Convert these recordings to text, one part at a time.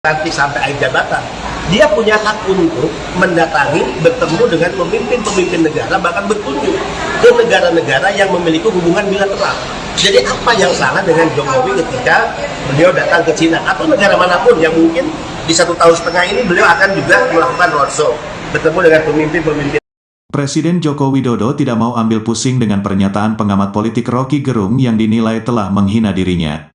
nanti sampai akhir jabatan, dia punya hak untuk mendatangi, bertemu dengan pemimpin-pemimpin negara, bahkan berkunjung ke negara-negara yang memiliki hubungan bilateral. Jadi apa yang salah dengan Jokowi ketika beliau datang ke Cina atau negara manapun yang mungkin di 1,5 tahun ini beliau akan juga melakukan roadshow, bertemu dengan pemimpin-pemimpin. Presiden Joko Widodo tidak mau ambil pusing dengan pernyataan pengamat politik Roky Gerung yang dinilai telah menghina dirinya.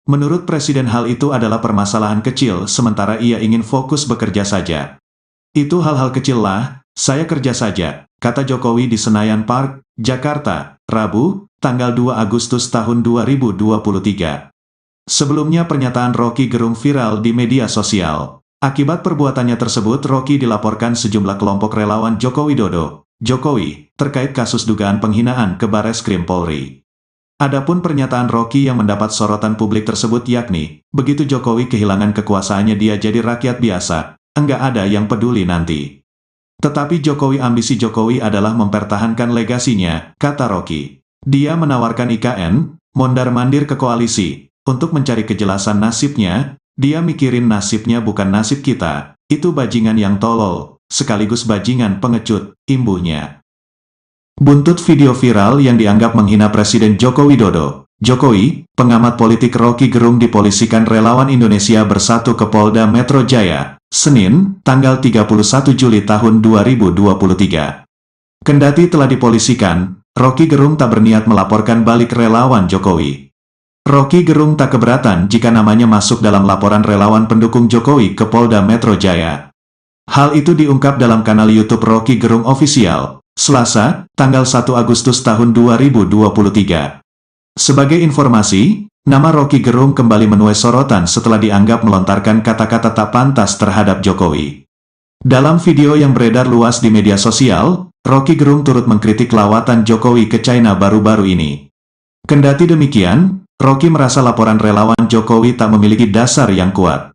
Menurut Presiden hal itu adalah permasalahan kecil sementara ia ingin fokus bekerja saja. Itu hal-hal kecil lah, saya kerja saja, kata Jokowi di Senayan Park, Jakarta, Rabu, tanggal 2 Agustus tahun 2023. Sebelumnya pernyataan Roky Gerung viral di media sosial. Akibat perbuatannya tersebut Roky dilaporkan sejumlah kelompok relawan Joko Widodo, Jokowi, terkait kasus dugaan penghinaan ke Bareskrim Polri. Adapun pernyataan Roky yang mendapat sorotan publik tersebut yakni, begitu Jokowi kehilangan kekuasaannya dia jadi rakyat biasa, enggak ada yang peduli nanti. Tetapi ambisi Jokowi adalah mempertahankan legasinya, kata Roky. Dia menawarkan IKN, mondar-mandir ke koalisi, untuk mencari kejelasan nasibnya, dia mikirin nasibnya bukan nasib kita, itu bajingan yang tolol, sekaligus bajingan pengecut, imbuhnya. Buntut video viral yang dianggap menghina Presiden Joko Widodo, Jokowi, pengamat politik Roky Gerung dipolisikan relawan Indonesia Bersatu ke Polda Metro Jaya, Senin, tanggal 31 Juli tahun 2023. Kendati telah dipolisikan, Roky Gerung tak berniat melaporkan balik relawan Jokowi. Roky Gerung tak keberatan jika namanya masuk dalam laporan relawan pendukung Jokowi ke Polda Metro Jaya. Hal itu diungkap dalam kanal YouTube Roky Gerung Official, Selasa, tanggal 1 Agustus tahun 2023. Sebagai informasi, nama Roky Gerung kembali menuai sorotan setelah dianggap melontarkan kata-kata tak pantas terhadap Jokowi. Dalam video yang beredar luas di media sosial, Roky Gerung turut mengkritik lawatan Jokowi ke China baru-baru ini. Kendati demikian, Roky merasa laporan relawan Jokowi tak memiliki dasar yang kuat.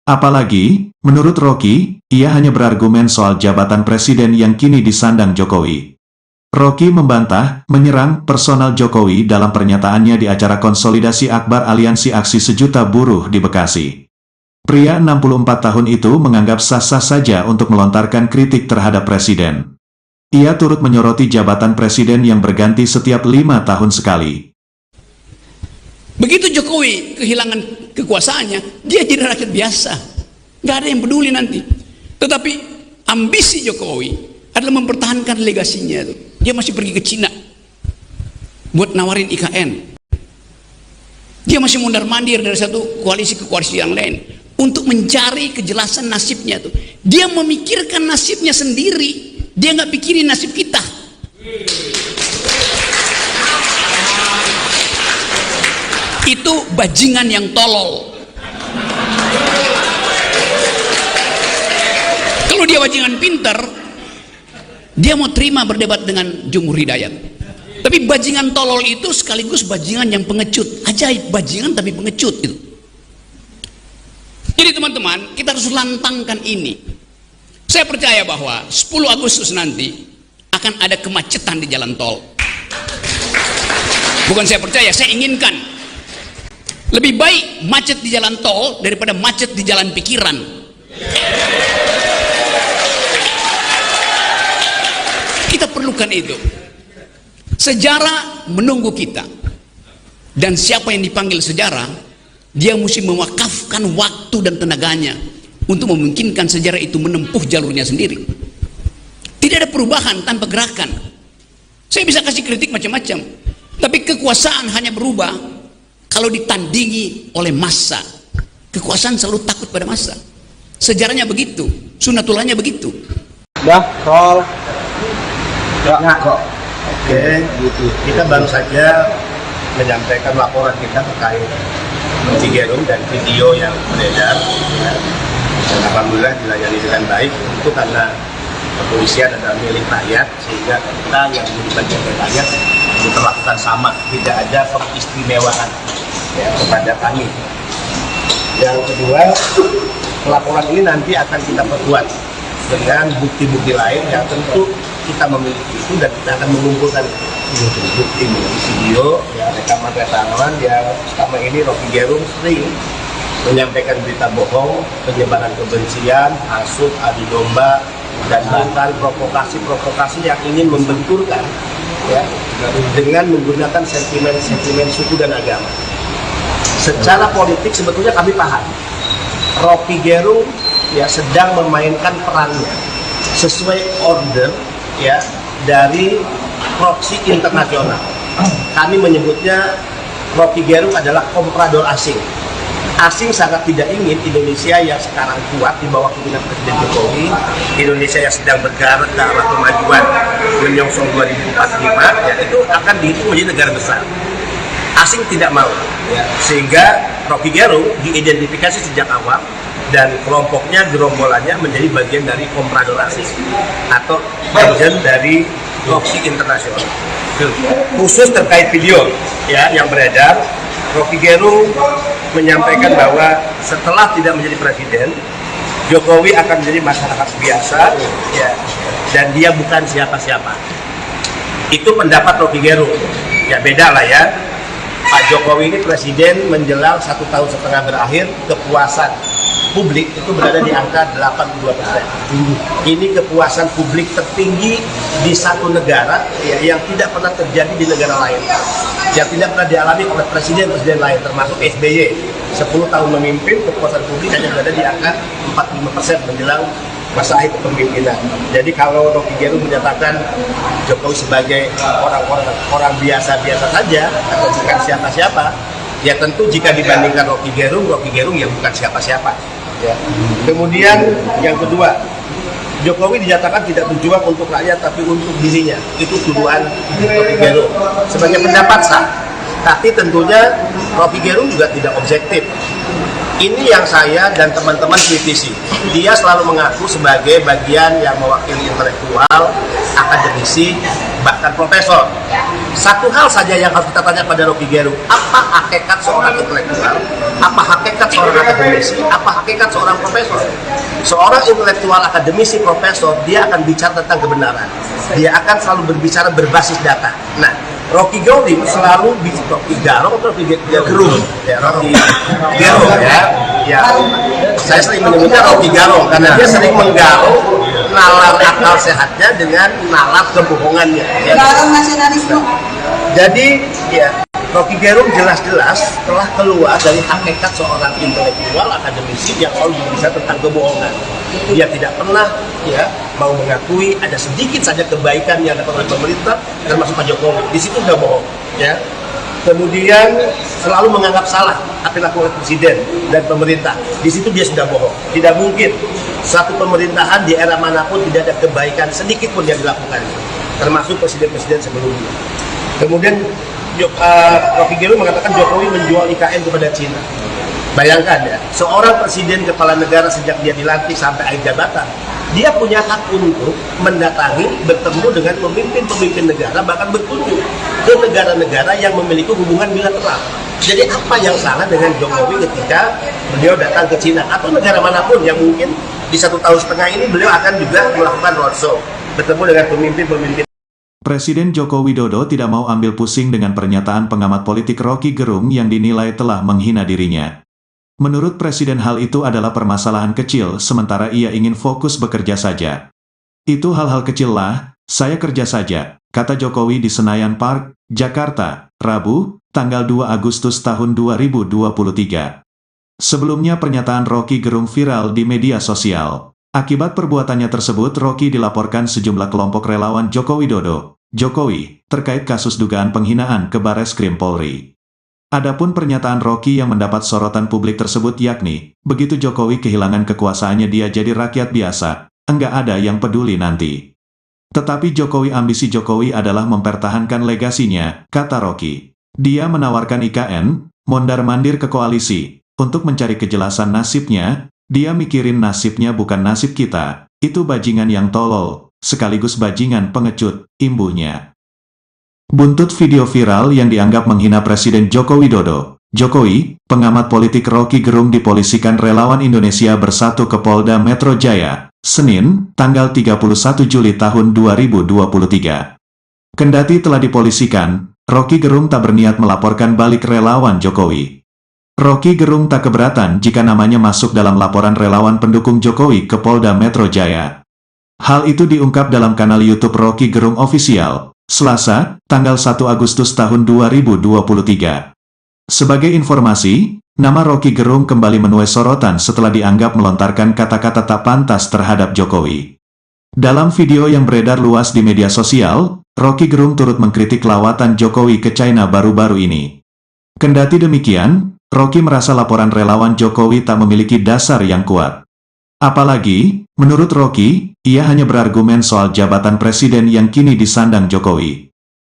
Apalagi, menurut Roky, ia hanya berargumen soal jabatan presiden yang kini disandang Jokowi. Roky membantah, menyerang personal Jokowi dalam pernyataannya di acara konsolidasi akbar Aliansi Aksi Sejuta Buruh di Bekasi. Pria 64 tahun itu menganggap sah-sah saja untuk melontarkan kritik terhadap presiden. Ia turut menyoroti jabatan presiden yang berganti setiap 5 tahun sekali. Begitu Jokowi kehilangan kekuasaannya, dia jadi rakyat biasa. Nggak ada yang peduli nanti. Tetapi ambisi Jokowi adalah mempertahankan legasinya. Dia masih pergi ke Cina buat nawarin IKN. Dia masih mondar-mandir dari satu koalisi ke koalisi yang lain untuk mencari kejelasan nasibnya. Dia memikirkan nasibnya sendiri. Dia nggak pikirin nasib kita. Itu bajingan yang tolol. Kalau dia bajingan pinter, dia mau terima berdebat dengan Jumhur Hidayat. Tapi bajingan tolol itu sekaligus bajingan yang pengecut. Ajaib, bajingan tapi pengecut itu. Jadi teman-teman, kita harus lantangkan ini. Saya percaya bahwa 10 Agustus nanti akan ada kemacetan di jalan tol. Bukan saya percaya, saya inginkan. Lebih baik macet di jalan tol daripada macet di jalan pikiran. Kita perlukan itu. Sejarah menunggu kita. Dan siapa yang dipanggil sejarah, dia mesti mewakafkan waktu dan tenaganya untuk memungkinkan sejarah itu menempuh jalurnya sendiri. Tidak ada perubahan tanpa gerakan. Saya bisa kasih kritik macam-macam, tapi kekuasaan hanya berubah kalau ditandingi oleh massa. Kekuasaan selalu takut pada massa. Sejarahnya begitu, sunatullahnya begitu. Udah, roll. Ya, kok. Oke, gitu. Kita baru saja menyampaikan laporan kita terkait Roky Gerung dan video yang beredar. Ya. Dan alhamdulillah dilayani dengan baik. Itu karena kepolisian adalah milik rakyat, sehingga kita yang menjadi bagian dari rakyat diperlakukan sama, tidak ada keistimewaan ya, kepada kami. Yang kedua, pelaporan ini nanti akan kita perkuat dengan bukti-bukti lain yang tentu kita memiliki itu, dan kita akan mengumpulkan bukti video ya, rekaman yang selama ini Roky Gerung sering menyampaikan berita bohong, penyebaran kebencian, hasut, adu domba, dan bahkan provokasi-provokasi yang ingin membenturkan, ya, dengan menggunakan sentimen-sentimen suku dan agama. Secara politik sebetulnya kami paham, Rocky Gerung ya sedang memainkan perannya sesuai order ya dari proksi internasional. Kami menyebutnya Rocky Gerung adalah komprador asing. Asing sangat tidak ingin Indonesia yang sekarang kuat di bawah kepemimpinan Presiden Jokowi, Indonesia yang sedang bergerak ke arah kemajuan menyongsong 2045, ya itu akan dihitung menjadi negara besar. Asing tidak mau, ya. Sehingga Rocky Gerung diidentifikasi sejak awal dan kelompoknya, gerombolannya menjadi bagian dari komprador asing atau bagian dari proksi internasional. Khusus terkait video ya yang beredar, Rocky Gerung menyampaikan bahwa setelah tidak menjadi presiden, Jokowi akan menjadi masyarakat biasa, ya, dan dia bukan siapa-siapa. Itu pendapat Rocky Gerung. Ya beda lah ya. Pak Jokowi ini presiden menjelang 1,5 tahun berakhir, kepuasan publik itu berada di angka 82%. Ini kepuasan publik tertinggi di satu negara ya, yang tidak pernah terjadi di negara lain, yang tidak pernah dialami oleh presiden-presiden lain, termasuk SBY. 10 tahun memimpin, kepuasan publik hanya berada di angka 45% menjelang masa akhir kepemimpinan. Jadi kalau Rocky Gerung menyatakan Jokowi sebagai orang biasa-biasa saja atau bukan siapa-siapa, ya tentu jika dibandingkan Rocky Gerung ya bukan siapa-siapa. Ya. Kemudian yang kedua, Jokowi dinyatakan tidak berjuang untuk rakyat tapi untuk dirinya. Itu tuduhan Rocky Gerung sebagai pendapat sah. Tapi tentunya Rocky Gerung juga tidak objektif. Ini yang saya dan teman-teman kritisi. Dia selalu mengaku sebagai bagian yang mewakili intelektual, akademisi, bahkan profesor. Satu hal saja yang harus kita tanya pada Rocky Gerung, apa hakikat seorang intelektual, apa hakikat seorang akademisi, apa hakikat seorang profesor? Seorang intelektual, akademisi, profesor, dia akan bicara tentang kebenaran. Dia akan selalu berbicara berbasis data. Nah, Rocky Gerung selalu Rocky Gerung atau Rocky Gerung ya, Rocky Gerung ya, saya sering menyebutnya Rocky Gerung karena dia sering menggarung nalar akal sehatnya dengan nalar kebohongannya ya. Jadi ya Rocky Gerung jelas-jelas telah keluar dari hakikat seorang intelektual akademisi yang selalu berbicara tentang kebohongan. Dia tidak pernah ya mau mengakui ada sedikit saja kebaikan yang dilakukan oleh pemerintah termasuk Pak Jokowi. Di situ sudah bohong ya. Kemudian selalu menganggap salah apa yang dilakukan oleh presiden dan pemerintah. Di situ dia sudah bohong. Tidak mungkin satu pemerintahan di era manapun tidak ada kebaikan sedikit pun yang dilakukan, termasuk presiden-presiden sebelumnya. Kemudian Rocky Gerung mengatakan Jokowi menjual IKN kepada Cina. Bayangkan ya, seorang presiden kepala negara sejak dia dilantik sampai akhir jabatan, dia punya hak untuk mendatangi, bertemu dengan pemimpin-pemimpin negara, bahkan berkunjung ke negara-negara yang memiliki hubungan bilateral. Jadi apa yang salah dengan Jokowi ketika beliau datang ke Cina atau negara manapun yang mungkin di 1,5 tahun ini beliau akan juga melakukan roadshow, bertemu dengan pemimpin-pemimpin. Presiden Joko Widodo tidak mau ambil pusing dengan pernyataan pengamat politik Rocky Gerung yang dinilai telah menghina dirinya. Menurut Presiden hal itu adalah permasalahan kecil sementara ia ingin fokus bekerja saja. Itu hal-hal kecil lah, saya kerja saja, kata Jokowi di Senayan Park, Jakarta, Rabu, tanggal 2 Agustus tahun 2023. Sebelumnya pernyataan Rocky Gerung viral di media sosial. Akibat perbuatannya tersebut Rocky dilaporkan sejumlah kelompok relawan Joko Widodo, Jokowi, terkait kasus dugaan penghinaan ke Bareskrim Polri. Adapun pernyataan Rocky yang mendapat sorotan publik tersebut yakni, begitu Jokowi kehilangan kekuasaannya dia jadi rakyat biasa, enggak ada yang peduli nanti. Tetapi ambisi Jokowi adalah mempertahankan legasinya, kata Rocky. Dia menawarkan IKN, mondar-mandir ke koalisi, untuk mencari kejelasan nasibnya, dia mikirin nasibnya bukan nasib kita, itu bajingan yang tolol, sekaligus bajingan pengecut, imbuhnya. Buntut video viral yang dianggap menghina Presiden Joko Widodo, Jokowi, pengamat politik Rocky Gerung dipolisikan relawan Indonesia Bersatu ke Polda Metro Jaya, Senin, tanggal 31 Juli tahun 2023. Kendati telah dipolisikan, Rocky Gerung tak berniat melaporkan balik relawan Jokowi. Rocky Gerung tak keberatan jika namanya masuk dalam laporan relawan pendukung Jokowi ke Polda Metro Jaya. Hal itu diungkap dalam kanal YouTube Rocky Gerung Official, Selasa, tanggal 1 Agustus tahun 2023. Sebagai informasi, nama Rocky Gerung kembali menuai sorotan setelah dianggap melontarkan kata-kata tak pantas terhadap Jokowi. Dalam video yang beredar luas di media sosial, Rocky Gerung turut mengkritik lawatan Jokowi ke China baru-baru ini. Kendati demikian, Rocky merasa laporan relawan Jokowi tak memiliki dasar yang kuat. Apalagi, menurut Rocky, ia hanya berargumen soal jabatan presiden yang kini disandang Jokowi.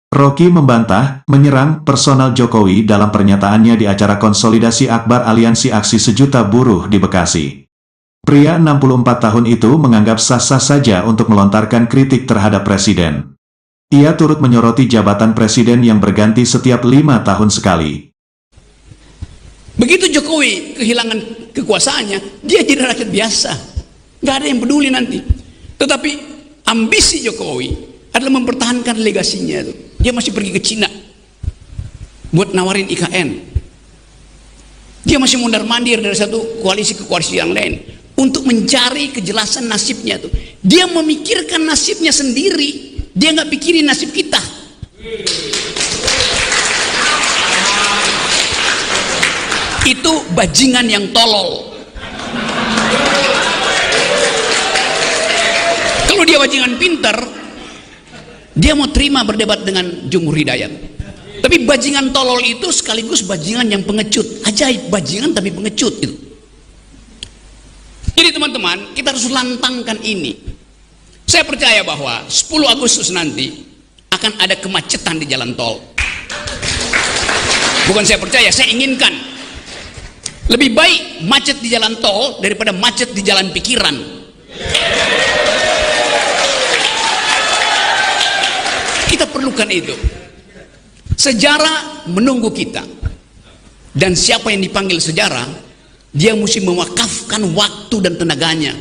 Rocky membantah, menyerang personal Jokowi dalam pernyataannya di acara konsolidasi akbar Aliansi Aksi Sejuta Buruh di Bekasi. Pria 64 tahun itu menganggap sah-sah saja untuk melontarkan kritik terhadap presiden. Ia turut menyoroti jabatan presiden yang berganti setiap 5 tahun sekali. Begitu Jokowi kehilangan kekuasaannya, dia jadi rakyat biasa. Nggak ada yang peduli nanti. Tetapi ambisi Jokowi adalah mempertahankan legasinya itu. Dia masih pergi ke Cina buat nawarin IKN. Dia masih mondar-mandir dari satu koalisi ke koalisi yang lain untuk mencari kejelasan nasibnya itu. Dia memikirkan nasibnya sendiri. Dia nggak pikirin nasib kita. Itu bajingan yang tolol. Kalau dia bajingan pintar, dia mau terima berdebat dengan Jumhur Hidayat. Tapi bajingan tolol itu sekaligus bajingan yang pengecut. Ajaib, bajingan tapi pengecut itu. Jadi teman-teman, kita harus lantangkan ini. Saya percaya bahwa 10 Agustus nanti akan ada kemacetan di jalan tol. Bukan saya percaya, saya inginkan. Lebih baik macet di jalan tol daripada macet di jalan pikiran. Kita perlukan itu. Sejarah menunggu kita. Dan siapa yang dipanggil sejarah, dia mesti mewakafkan waktu dan tenaganya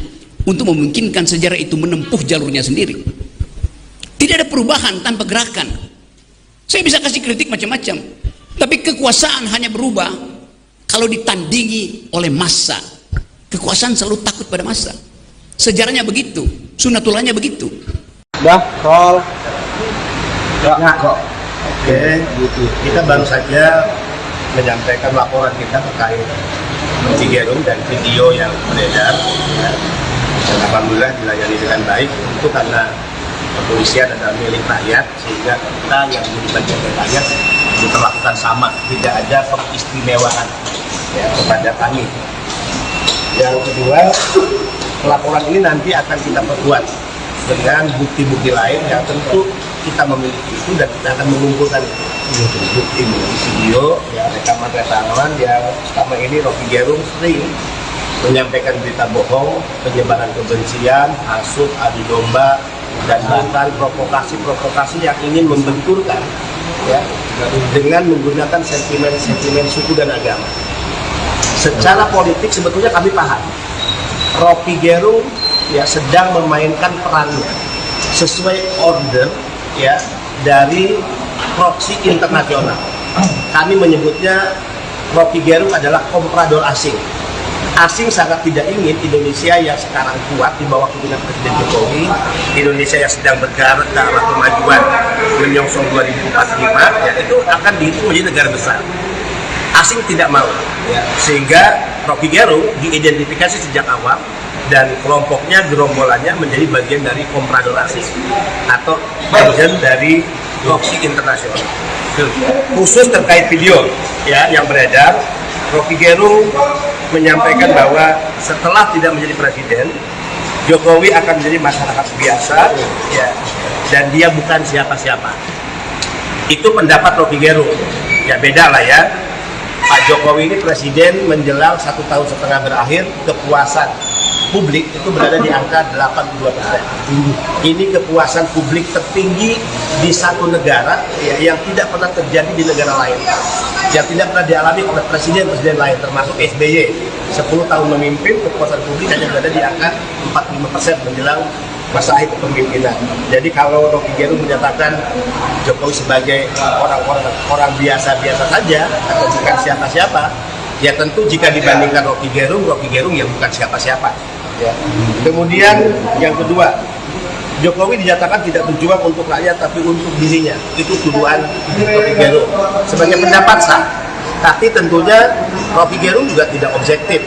untuk memungkinkan sejarah itu menempuh jalurnya sendiri. Tidak ada perubahan tanpa gerakan. Saya bisa kasih kritik macam-macam, tapi kekuasaan hanya berubah kalau ditandingi oleh massa. Kekuasaan selalu takut pada massa. Sejarahnya begitu, sunatullahnya begitu. Dah, roll. Ya kok. Oke, gitu. Kita baru saja menyampaikan laporan kita terkait Rocky Gerung dan video yang beredar. Ya. Dan alhamdulillah dilayani dengan baik. Itu karena kepolisian adalah milik rakyat, sehingga kita yang menjadi bagian dari rakyat diperlakukan sama, tidak ada pengistimewaan ya kepada kami. Yang kedua, laporan ini nanti akan kita perkuat dengan bukti-bukti lain yang tentu kita memiliki itu, dan kita akan mengumpulkan bukti video ya, rekaman yang selama ini Rocky Gerung sering menyampaikan berita bohong, penyebaran kebencian, hasut, adu domba, dan bahkan provokasi-provokasi yang ingin membenturkan ya, dengan menggunakan sentimen-sentimen suku dan agama. Secara politik sebetulnya kami paham Rocky Gerung ya sedang memainkan perannya sesuai order ya dari proksi internasional. Kami menyebutnya Rocky Gerung adalah komprador asing. Asing sangat tidak ingin Indonesia yang sekarang kuat di bawah kepemimpinan Presiden Jokowi, Indonesia yang sedang bergerak ke arah kemajuan menyongsong 2045, ya itu akan dihitung menjadi negara besar. Asing tidak mau, ya. Sehingga Rocky Gerung diidentifikasi sejak awal dan kelompoknya, gerombolannya menjadi bagian dari komprador asing atau bagian dari proksi internasional. Khusus terkait video ya yang beredar, Rocky Gerung menyampaikan bahwa setelah tidak menjadi presiden, Jokowi akan menjadi masyarakat biasa ya, dan dia bukan siapa-siapa. Itu pendapat Rocky Gerung. Ya beda lah ya. Pak Jokowi ini presiden menjelang 1,5 tahun berakhir, kepuasan publik itu berada di angka 82%. Ini kepuasan publik tertinggi di satu negara ya, yang tidak pernah terjadi di negara lain, yang tidak pernah dialami oleh presiden-presiden lain, termasuk SBY. 10 tahun memimpin, kepuasan publik hanya berada di angka 45% menjelang masa akhir kepemimpinan. Jadi kalau Rocky Gerung menyatakan Jokowi sebagai orang biasa-biasa saja atau bukan siapa-siapa, Ya tentu jika dibandingkan Rocky Gerung yang bukan siapa-siapa. Ya. Kemudian yang kedua, Jokowi dinyatakan tidak berjuang untuk rakyat tapi untuk dirinya. Itu tuduhan Rocky Gerung. Sebagai pendapat sah, tapi tentunya Rocky Gerung juga tidak objektif.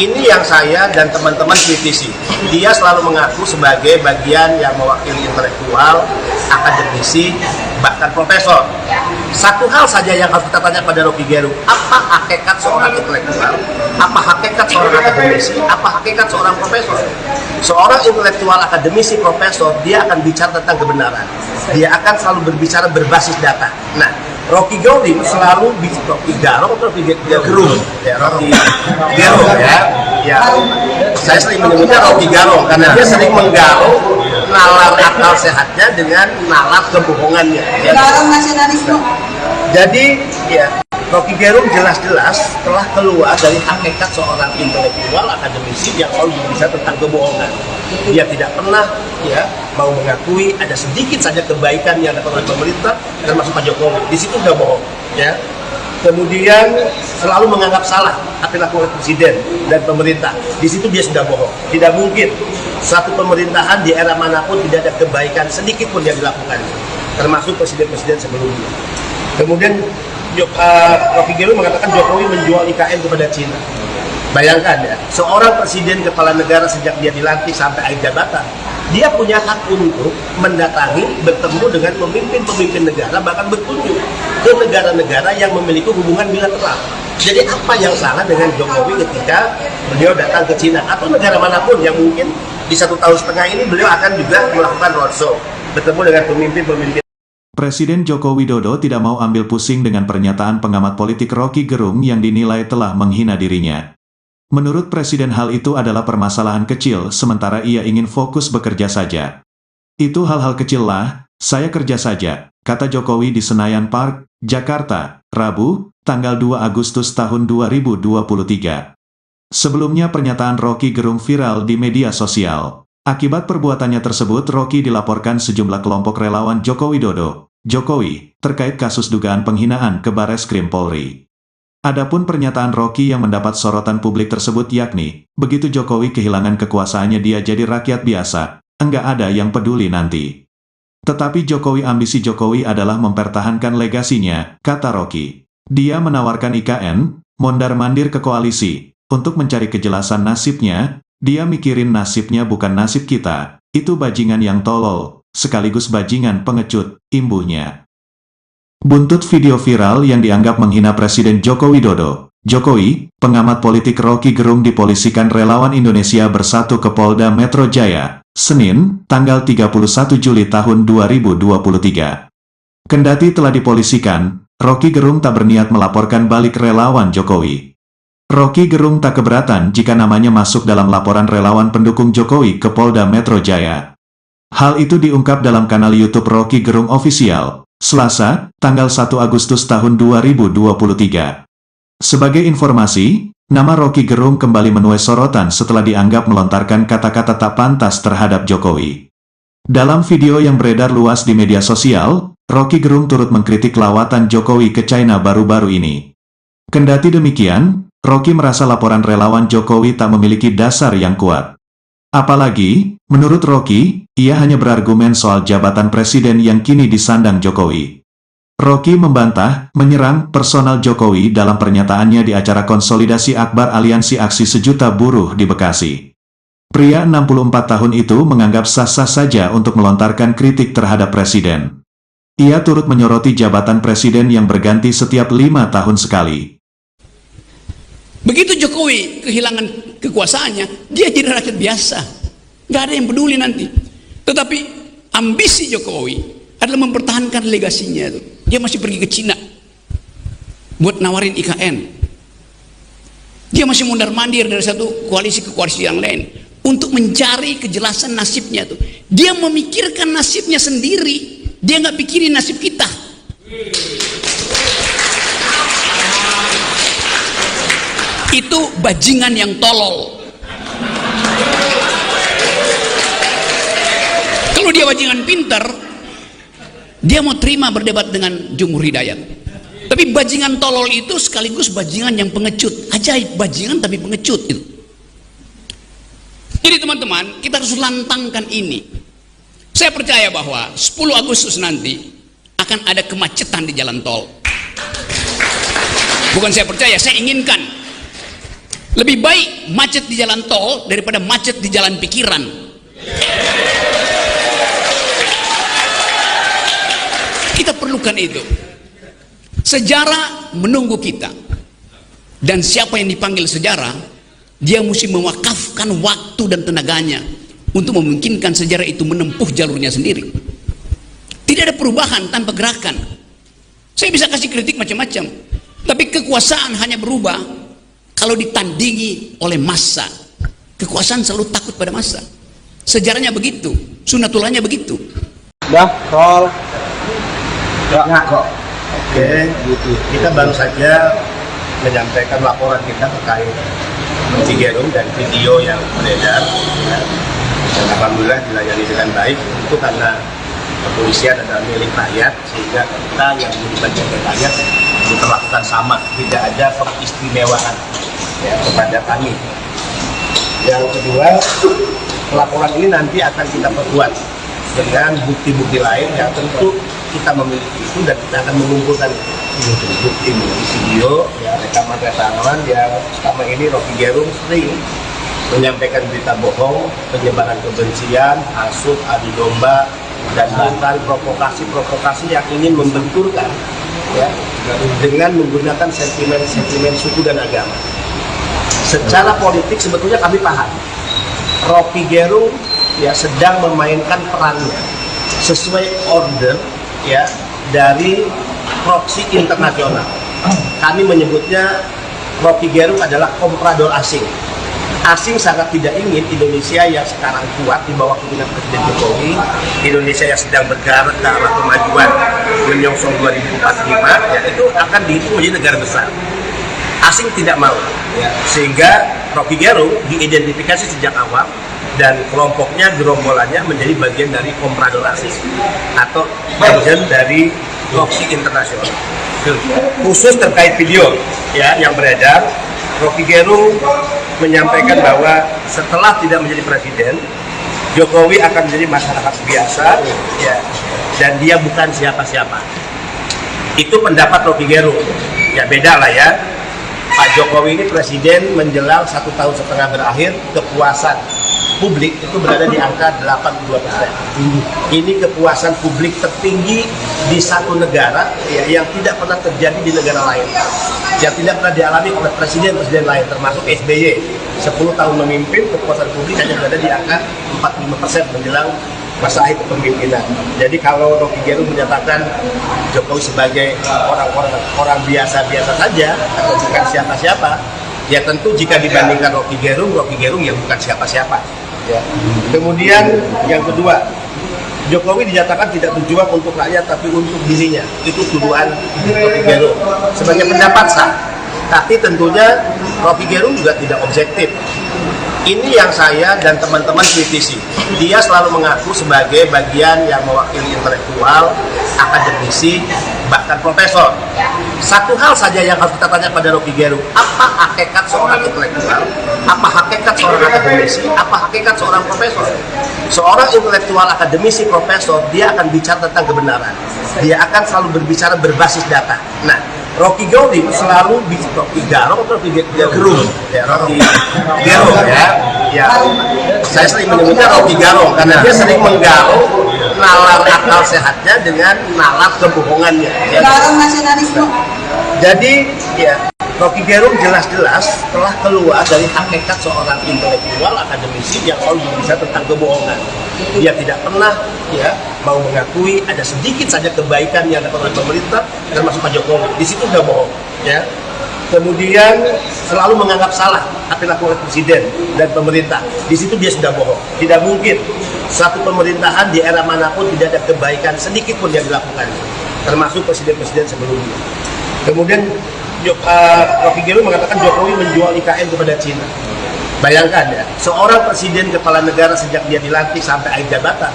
Ini yang saya dan teman-teman kritisi. Dia selalu mengaku sebagai bagian yang mewakili intelektual, akademisi, bahkan profesor. Satu hal saja yang harus kita tanya pada Rocky Gerung, apa hakikat seorang intelektual, apa hakikat seorang akademisi, apa hakikat seorang profesor. Seorang intelektual, akademisi, profesor, dia akan bicara tentang kebenaran. Dia akan selalu berbicara berbasis data. Nah, Rocky Gerung selalu Rocky Gerung atau Rocky Gerung? Ya, Rocky Gerung ya. Saya sering menyebutnya Rocky Gerung karena dia sering menggarung nalar akal sehatnya dengan nalar kebohongannya. Ya. Nasionalisme. Jadi ya Rocky Gerung jelas-jelas telah keluar dari hakikat seorang intelektual akademisi yang selalu berbicara tentang kebohongan. Dia tidak pernah ya mau mengakui ada sedikit saja kebaikan yang dilakukan oleh pemerintah termasuk Pak Jokowi. Di situ udah bohong ya. Kemudian selalu menganggap salah apa yang dilakukan oleh presiden dan pemerintah. Di situ dia sudah bohong. Tidak mungkin satu pemerintahan di era manapun tidak ada kebaikan sedikit pun yang dilakukan, termasuk presiden-presiden sebelumnya. Kemudian Rocky Gerung mengatakan Jokowi menjual IKN kepada Cina. Bayangkan ya, seorang presiden kepala negara sejak dia dilantik sampai akhir jabatan, dia punya hak untuk mendatangi, bertemu dengan pemimpin-pemimpin negara, bahkan berkunjung ke negara-negara yang memiliki hubungan bilateral. Jadi apa yang salah dengan Jokowi ketika beliau datang ke Cina atau negara manapun yang mungkin di 1,5 tahun ini beliau akan juga melakukan roadshow, bertemu dengan pemimpin-pemimpin. Presiden Joko Widodo tidak mau ambil pusing dengan pernyataan pengamat politik Rocky Gerung yang dinilai telah menghina dirinya. Menurut Presiden hal itu adalah permasalahan kecil sementara ia ingin fokus bekerja saja. Itu hal-hal kecil lah, saya kerja saja, kata Jokowi di Senayan Park, Jakarta, Rabu, tanggal 2 Agustus tahun 2023. Sebelumnya pernyataan Rocky Gerung viral di media sosial. Akibat perbuatannya tersebut Rocky dilaporkan sejumlah kelompok relawan Joko Widodo, Jokowi, terkait kasus dugaan penghinaan ke Bareskrim Polri. Adapun pernyataan Rocky yang mendapat sorotan publik tersebut yakni, begitu Jokowi kehilangan kekuasaannya dia jadi rakyat biasa, enggak ada yang peduli nanti. Tetapi ambisi Jokowi adalah mempertahankan legasinya, kata Rocky. Dia menawarkan IKN, mondar-mandir ke koalisi, untuk mencari kejelasan nasibnya, dia mikirin nasibnya bukan nasib kita, itu bajingan yang tolol, sekaligus bajingan pengecut, imbuhnya. Buntut video viral yang dianggap menghina Presiden Joko Widodo, Jokowi, pengamat politik Rocky Gerung dipolisikan relawan Indonesia Bersatu ke Polda Metro Jaya, Senin, tanggal 31 Juli tahun 2023. Kendati telah dipolisikan, Rocky Gerung tak berniat melaporkan balik relawan Jokowi. Rocky Gerung tak keberatan jika namanya masuk dalam laporan relawan pendukung Jokowi ke Polda Metro Jaya. Hal itu diungkap dalam kanal YouTube Rocky Gerung Official, Selasa, tanggal 1 Agustus tahun 2023. Sebagai informasi, nama Rocky Gerung kembali menuai sorotan setelah dianggap melontarkan kata-kata tak pantas terhadap Jokowi. Dalam video yang beredar luas di media sosial, Rocky Gerung turut mengkritik lawatan Jokowi ke China baru-baru ini. Kendati demikian, Rocky merasa laporan relawan Jokowi tak memiliki dasar yang kuat. Apalagi, menurut Rocky, ia hanya berargumen soal jabatan presiden yang kini disandang Jokowi. Rocky membantah, menyerang personal Jokowi dalam pernyataannya di acara konsolidasi akbar Aliansi Aksi Sejuta Buruh di Bekasi. Pria 64 tahun itu menganggap sah-sah saja untuk melontarkan kritik terhadap presiden. Ia turut menyoroti jabatan presiden yang berganti setiap 5 tahun sekali. Begitu Jokowi kehilangan kekuasaannya, dia jadi rakyat biasa. Nggak ada yang peduli nanti. Tetapi ambisi Jokowi adalah mempertahankan legasinya itu. Dia masih pergi ke Cina buat nawarin IKN. Dia masih mondar-mandir dari satu koalisi ke koalisi yang lain untuk mencari kejelasan nasibnya tuh. Dia memikirkan nasibnya sendiri. Dia nggak pikirin nasib kita. Itu bajingan yang tolol. Kalau dia bajingan pintar, dia mau terima berdebat dengan Jumhur Hidayat. Tapi bajingan tolol itu sekaligus bajingan yang pengecut. Ajaib, bajingan tapi pengecut itu. Jadi teman-teman, kita harus lantangkan ini. Saya percaya bahwa 10 Agustus nanti akan ada kemacetan di jalan tol. Bukan saya percaya, saya inginkan. Lebih baik macet di jalan tol daripada macet di jalan pikiran. Kita perlukan itu. Sejarah menunggu kita. Dan siapa yang dipanggil sejarah, dia mesti mewakafkan waktu dan tenaganya untuk memungkinkan sejarah itu menempuh jalurnya sendiri. Tidak ada perubahan tanpa gerakan. Saya bisa kasih kritik macam-macam, tapi kekuasaan hanya berubah kalau ditandingi oleh massa. Kekuasaan selalu takut pada massa. Sejarahnya begitu, sunatullahnya begitu. Dah, roll. Ya kok. Oke, gitu. Kita baru saja menyampaikan laporan kita terkait Rocky Gerung dan video yang beredar. Ya. Dan alhamdulillah dilayani dengan baik. Itu karena kepolisian adalah milik rakyat, sehingga kita yang menjadi bagian dari rakyat diperlakukan sama, tidak ada keistimewaan ya, kepada kami. Yang kedua, laporan ini nanti akan kita perkuat dengan bukti-bukti lain yang tentu kita memiliki itu, dan kita akan mengumpulkan bukti video ya, rekaman yang selama ini Rocky Gerung sering menyampaikan berita bohong, penyebaran kebencian, hasut, adu domba, dan bahkan provokasi yang ingin membenturkan ya, dengan menggunakan sentimen suku dan agama. Secara politik sebetulnya kami paham Rocky Gerung ya sedang memainkan perannya sesuai order ya dari proksi internasional. Kami menyebutnya Rocky Gerung adalah komprador asing. Asing sangat tidak ingin Indonesia yang sekarang kuat di bawah kepemimpinan Presiden Jokowi, Indonesia yang sedang bergerak ke arah kemajuan menyongsong 2045, ya itu akan dihitung menjadi negara besar. Asing tidak mau, ya. Sehingga Rocky Gerung diidentifikasi sejak awal dan kelompoknya, gerombolannya menjadi bagian dari komprador asing atau bagian dari proksi internasional. Khusus terkait video ya yang beredar, Rocky Gerung menyampaikan bahwa setelah tidak menjadi presiden, Jokowi akan menjadi masyarakat biasa ya, dan dia bukan siapa-siapa. Itu pendapat Rocky Gerung. Ya beda lah ya. Pak Jokowi ini presiden menjelang 1,5 tahun berakhir, kepuasan publik itu berada di angka 82%. Ini kepuasan publik tertinggi di satu negara ya, yang tidak pernah terjadi di negara lain, yang tidak pernah dialami oleh presiden-presiden lain, termasuk SBY. 10 tahun memimpin, kepuasan publik hanya berada di angka 45% menjelang masa akhir kepemimpinan. Jadi kalau Rocky Gerung menyatakan Jokowi sebagai orang biasa-biasa saja atau bukan siapa-siapa, ya tentu jika dibandingkan Rocky Gerung yang bukan siapa-siapa. Ya. Kemudian yang kedua, Jokowi dinyatakan tidak berjuang untuk rakyat tapi untuk dirinya. Itu tuduhan Rocky Gerung sebagai pendapat sah. Tapi tentunya Rocky Gerung juga tidak objektif. Ini yang saya dan teman-teman kritisi. Dia selalu mengaku sebagai bagian yang mewakili intelektual, akademisi, bahkan profesor. Satu hal saja yang harus kita tanya pada Rocky Gerung, apa hakikat seorang intelektual, apa hakikat seorang akademisi, apa hakikat seorang profesor. Seorang intelektual, akademisi, profesor, dia akan bicara tentang kebenaran. Dia akan selalu berbicara berbasis data. Nah, Rocky Gerung selalu Rocky Gerung ya, Rocky Gerung ya, saya sering menyebutnya Rocky Gerung karena dia sering menggarung nalar akal sehatnya dengan nalar kebohongannya. Ya. Jadi ya Rocky Gerung jelas-jelas telah keluar dari hakikat seorang intelektual akademisi yang selalu berbicara tentang kebohongan. Dia tidak pernah ya mau mengakui ada sedikit saja kebaikan yang dilakukan oleh pemerintah, termasuk Pak Jokowi. Di situ sudah bohong. Ya. Kemudian selalu menganggap salah apa yang dilakukan oleh presiden dan pemerintah. Di situ dia sudah bohong. Tidak mungkin satu pemerintahan di era manapun tidak ada kebaikan sedikit pun yang dilakukan, termasuk presiden-presiden sebelumnya. Kemudian Rocky Gerung mengatakan Jokowi menjual IKN kepada Cina. Bayangkan ya, seorang presiden kepala negara sejak dia dilantik sampai akhir jabatan,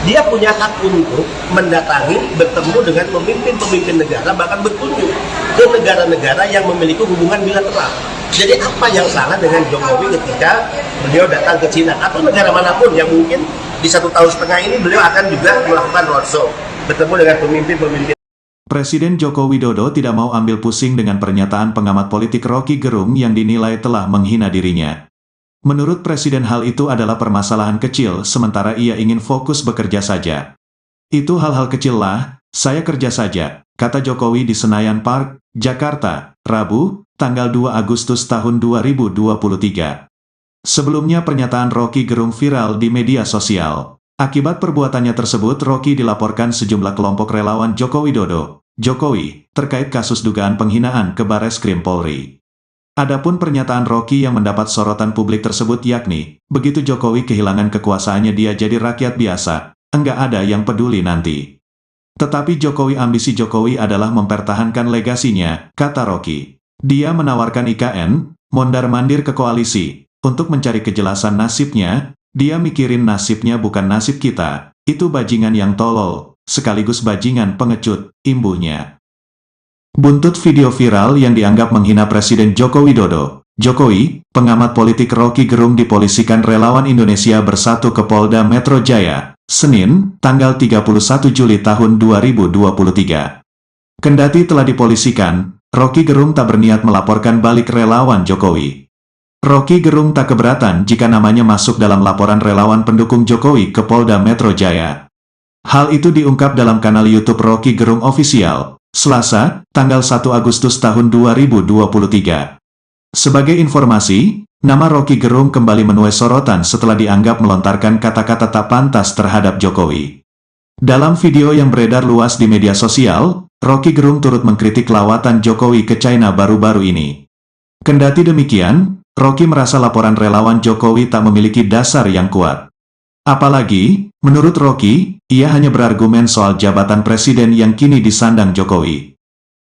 dia punya hak untuk mendatangi, bertemu dengan pemimpin-pemimpin negara, bahkan berkunjung ke negara-negara yang memiliki hubungan bilateral. Jadi apa yang salah dengan Jokowi ketika beliau datang ke Cina atau negara manapun yang mungkin di 1,5 tahun ini beliau akan juga melakukan roadshow, bertemu dengan pemimpin-pemimpin. Presiden Joko Widodo tidak mau ambil pusing dengan pernyataan pengamat politik Roky Gerung yang dinilai telah menghina dirinya. Menurut Presiden hal itu adalah permasalahan kecil sementara ia ingin fokus bekerja saja. Itu hal-hal kecil lah, saya kerja saja, kata Jokowi di Senayan Park, Jakarta, Rabu, tanggal 2 Agustus tahun 2023. Sebelumnya pernyataan Roky Gerung viral di media sosial. Akibat perbuatannya tersebut Roky dilaporkan sejumlah kelompok relawan Joko Widodo, Jokowi, terkait kasus dugaan penghinaan ke Bareskrim Polri. Adapun pernyataan Roky yang mendapat sorotan publik tersebut yakni, begitu Jokowi kehilangan kekuasaannya dia jadi rakyat biasa, enggak ada yang peduli nanti. Tetapi ambisi Jokowi adalah mempertahankan legasinya, kata Roky. Dia menawarkan IKN, mondar-mandir ke koalisi, untuk mencari kejelasan nasibnya, dia mikirin nasibnya bukan nasib kita, itu bajingan yang tolol, sekaligus bajingan pengecut, imbuhnya. Buntut video viral yang dianggap menghina Presiden Joko Widodo, Jokowi, pengamat politik Roky Gerung dipolisikan relawan Indonesia Bersatu ke Polda Metro Jaya, Senin, tanggal 31 Juli tahun 2023. Kendati telah dipolisikan, Roky Gerung tak berniat melaporkan balik relawan Jokowi. Roky Gerung tak keberatan jika namanya masuk dalam laporan relawan pendukung Jokowi ke Polda Metro Jaya. Hal itu diungkap dalam kanal YouTube Roky Gerung Official, Selasa, tanggal 1 Agustus tahun 2023. Sebagai informasi, nama Roky Gerung kembali menuai sorotan setelah dianggap melontarkan kata-kata tak pantas terhadap Jokowi. Dalam video yang beredar luas di media sosial, Roky Gerung turut mengkritik lawatan Jokowi ke China baru-baru ini. Kendati demikian, Roky merasa laporan relawan Jokowi tak memiliki dasar yang kuat. Apalagi, menurut Roky, ia hanya berargumen soal jabatan presiden yang kini disandang Jokowi.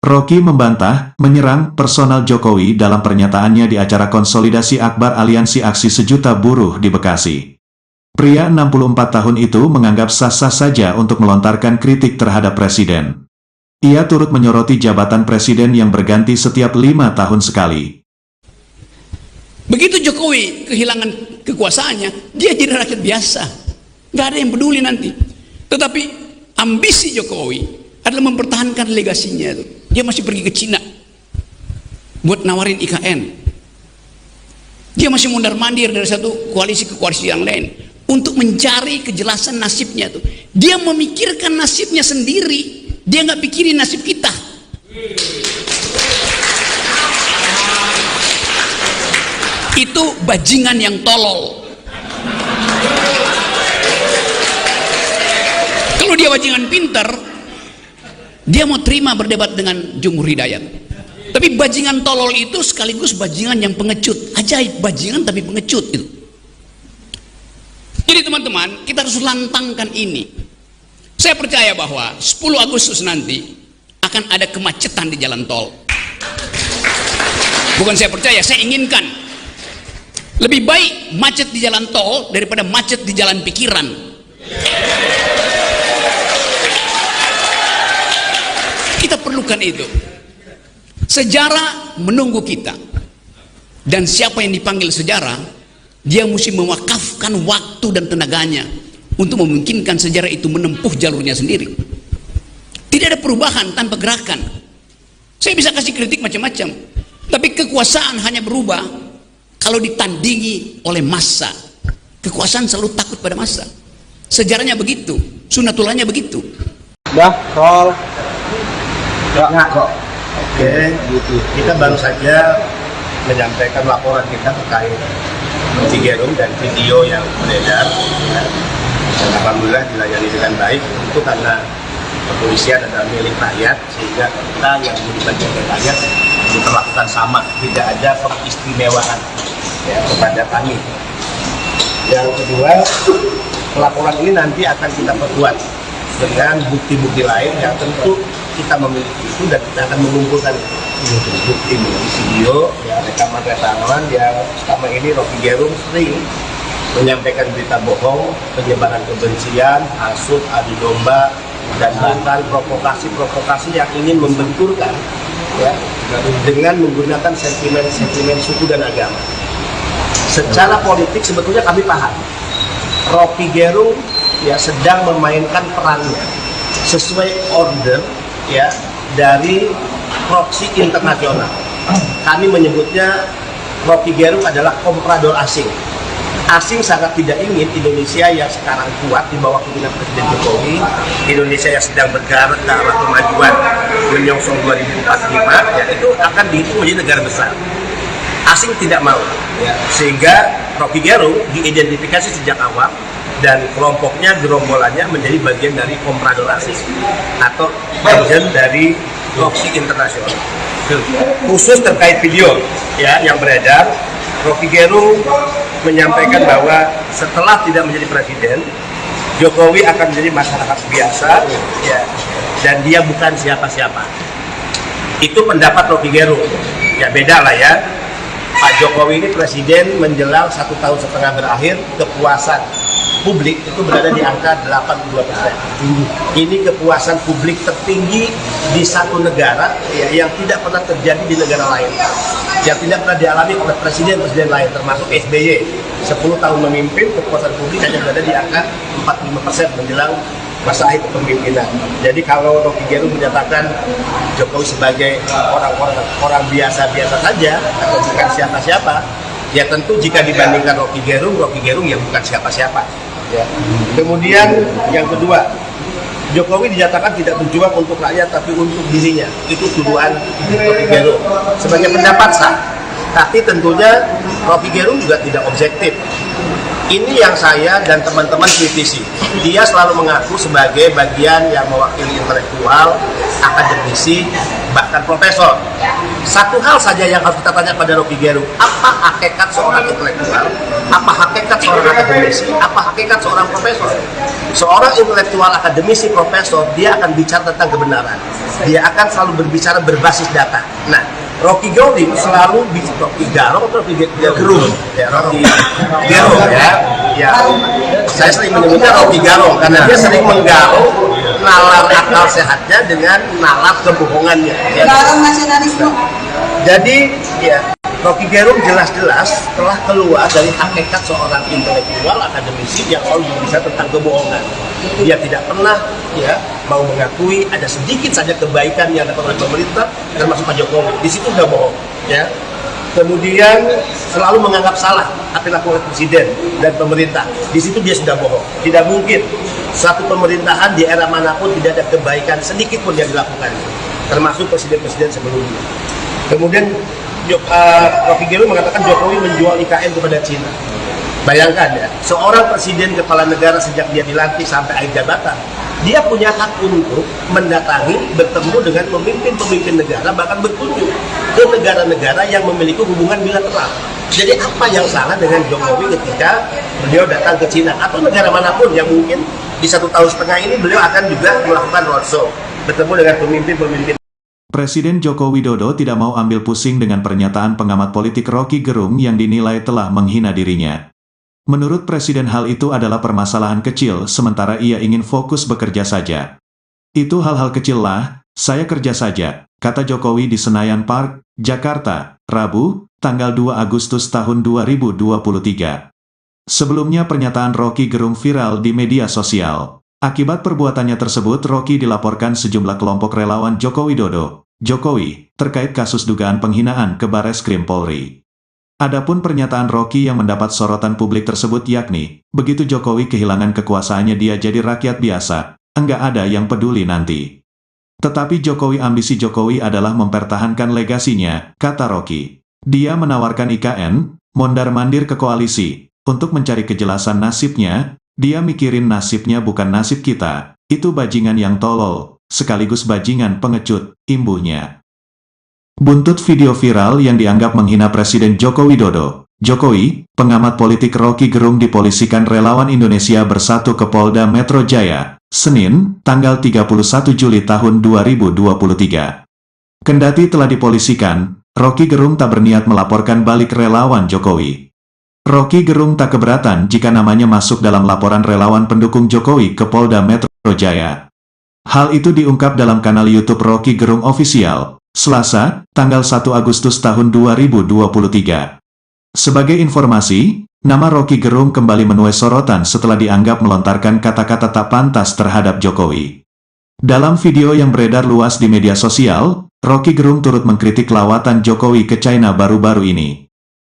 Roky membantah, menyerang personal Jokowi dalam pernyataannya di acara konsolidasi akbar Aliansi Aksi Sejuta Buruh di Bekasi. Pria 64 tahun itu menganggap sah-sah saja untuk melontarkan kritik terhadap presiden. Ia turut menyoroti jabatan presiden yang berganti setiap 5 tahun sekali. Begitu Jokowi kehilangan kekuasaannya, dia jadi rakyat biasa. Nggak ada yang peduli nanti. Tetapi ambisi Jokowi adalah mempertahankan legasinya itu. Dia masih pergi ke Cina buat nawarin IKN. Dia masih mondar-mandir dari satu koalisi ke koalisi yang lain untuk mencari kejelasan nasibnya itu. Dia memikirkan nasibnya sendiri. Dia nggak pikirin nasib kita. Itu bajingan yang tolol. Kalau dia bajingan pinter, dia mau terima berdebat dengan Jumhur Hidayat. Tapi bajingan tolol itu sekaligus bajingan yang pengecut. Ajaib, bajingan tapi pengecut itu. Jadi teman-teman, kita harus lantangkan ini. Saya percaya bahwa 10 Agustus nanti akan ada kemacetan di jalan tol. Bukan saya percaya, saya inginkan. Lebih baik macet di jalan tol daripada macet di jalan pikiran. Kita perlukan itu. Sejarah menunggu kita. Dan siapa yang dipanggil sejarah, dia mesti mewakafkan waktu dan tenaganya untuk memungkinkan sejarah itu menempuh jalurnya sendiri. Tidak ada perubahan tanpa gerakan. Saya bisa kasih kritik macam-macam, tapi kekuasaan hanya berubah kalau ditandingi oleh massa. Kekuasaan selalu takut pada massa. Sejarahnya begitu, sunatullahnya begitu. Udah, roll. Ya kok. Oke, gitu. Kita baru saja menyampaikan laporan kita terkait Roky Gerung dan video yang beredar. Ya. Dan alhamdulillah dilayani dengan baik. Itu karena kepolisian adalah milik rakyat, sehingga kita yang bukan milik rakyat diperlakukan sama, tidak ada pengistimewaan ya, kepada kami. Yang kedua, pelaporan ini nanti akan kita perkuat dengan bukti-bukti lain yang tentu kita memiliki itu, dan kita akan mengumpulkan bukti video ya, rekaman yang selama ini Roky Gerung sering menyampaikan berita bohong, penyebaran kebencian, hasut, adu domba, dan bahkan provokasi-provokasi yang ingin membenturkan, ya, dengan menggunakan sentimen-sentimen suku dan agama. Secara politik sebetulnya kami paham, Rocky Gerung ya sedang memainkan perannya sesuai order ya dari proksi internasional. Kami menyebutnya Rocky Gerung adalah komprador asing. Asing sangat tidak ingin Indonesia yang sekarang kuat di bawah kepemimpinan Presiden Jokowi, Indonesia yang sedang bergerak ke arah kemajuan menyongsong 2045, ya itu akan dihitung menjadi negara besar. Asing tidak mau, ya. Sehingga Rocky Gerung diidentifikasi sejak awal dan kelompoknya, gerombolannya menjadi bagian dari komprador asing atau bagian dari proksi internasional. Khusus terkait video ya yang beredar, Rocky Gerung menyampaikan bahwa setelah tidak menjadi presiden, Jokowi akan menjadi masyarakat biasa, ya, dan dia bukan siapa-siapa. Itu pendapat Rocky Gerung. Ya beda lah ya. Pak Jokowi ini presiden menjelang 1,5 tahun berakhir, kepuasan publik itu berada di angka 82%. Ini kepuasan publik tertinggi di satu negara ya, yang tidak pernah terjadi di negara lain, yang tidak pernah dialami oleh presiden-presiden lain, termasuk SBY. 10 tahun memimpin, kepuasan publik hanya berada di angka 45% menjelang masa akhir kepemimpinan. Jadi kalau Rocky Gerung menyatakan Jokowi sebagai orang biasa-biasa saja atau bukan siapa-siapa, ya tentu jika dibandingkan Rocky Gerung ya bukan siapa-siapa. Ya. Kemudian yang kedua, Jokowi dinyatakan tidak berjuang untuk rakyat tapi untuk dirinya. Itu tuduhan Rocky Gerung sebagai pendapat sah. Tapi tentunya Rocky Gerung juga tidak objektif. Ini yang saya dan teman-teman kritisi. Dia selalu mengaku sebagai bagian yang mewakili intelektual, akademisi, bahkan profesor. Satu hal saja yang harus kita tanya pada Rocky Gerung, apa hakikat seorang intelektual, apa hakikat seorang akademisi, apa hakikat seorang profesor? Seorang intelektual, akademisi, profesor, dia akan bicara tentang kebenaran. Dia akan selalu berbicara berbasis data. Nah, Rocky Gerung selalu Rocky Gerung atau Rocky Gerung ya, Rocky Gerung ya, saya sering menyebutnya Rocky Gerung karena dia sering menggarung nalar akal sehatnya dengan nalar kebohongannya ya. Jadi ya Rocky Gerung jelas-jelas telah keluar dari hakikat seorang intelektual akademisi yang selalu berbicara tentang kebohongan. Dia tidak pernah ya mau mengakui ada sedikit saja kebaikan yang dilakukan oleh pemerintah termasuk Pak Jokowi. Di situ sudah bohong ya. Kemudian selalu menganggap salah apa yang dilakukan oleh presiden dan pemerintah. Di situ dia sudah bohong. Tidak mungkin satu pemerintahan di era manapun tidak ada kebaikan sedikit pun yang dilakukan, termasuk presiden-presiden sebelumnya. Kemudian Rocky Gerung mengatakan Jokowi menjual IKN kepada Cina. Bayangkan ya, seorang presiden kepala negara sejak dia dilantik sampai akhir jabatan, dia punya hak untuk mendatangi, bertemu dengan pemimpin-pemimpin negara, bahkan berkunjung ke negara-negara yang memiliki hubungan bilateral. Jadi apa yang salah dengan Jokowi ketika beliau datang ke Cina atau negara manapun yang mungkin di 1,5 tahun ini beliau akan juga melakukan roadshow, bertemu dengan pemimpin-pemimpin. Presiden Joko Widodo tidak mau ambil pusing dengan pernyataan pengamat politik Rocky Gerung yang dinilai telah menghina dirinya. Menurut Presiden hal itu adalah permasalahan kecil sementara ia ingin fokus bekerja saja. Itu hal-hal kecil lah, saya kerja saja, kata Jokowi di Senayan Park, Jakarta, Rabu, tanggal 2 Agustus tahun 2023. Sebelumnya pernyataan Rocky Gerung viral di media sosial. Akibat perbuatannya tersebut Rocky dilaporkan sejumlah kelompok relawan Joko Widodo, Jokowi, terkait kasus dugaan penghinaan ke Bareskrim Polri. Adapun pernyataan Rocky yang mendapat sorotan publik tersebut yakni, begitu Jokowi kehilangan kekuasaannya dia jadi rakyat biasa, enggak ada yang peduli nanti. Tetapi ambisi Jokowi adalah mempertahankan legasinya, kata Rocky. Dia menawarkan IKN, mondar-mandir ke koalisi, untuk mencari kejelasan nasibnya, dia mikirin nasibnya bukan nasib kita, itu bajingan yang tolol, sekaligus bajingan pengecut, imbuhnya. Buntut video viral yang dianggap menghina Presiden Joko Widodo, Jokowi, pengamat politik Rocky Gerung dipolisikan relawan Indonesia Bersatu ke Polda Metro Jaya, Senin, tanggal 31 Juli tahun 2023. Kendati telah dipolisikan, Rocky Gerung tak berniat melaporkan balik relawan Jokowi. Rocky Gerung tak keberatan jika namanya masuk dalam laporan relawan pendukung Jokowi ke Polda Metro Jaya. Hal itu diungkap dalam kanal YouTube Rocky Gerung Official, Selasa, tanggal 1 Agustus tahun 2023. Sebagai informasi, nama Rocky Gerung kembali menuai sorotan setelah dianggap melontarkan kata-kata tak pantas terhadap Jokowi. Dalam video yang beredar luas di media sosial, Rocky Gerung turut mengkritik lawatan Jokowi ke China baru-baru ini.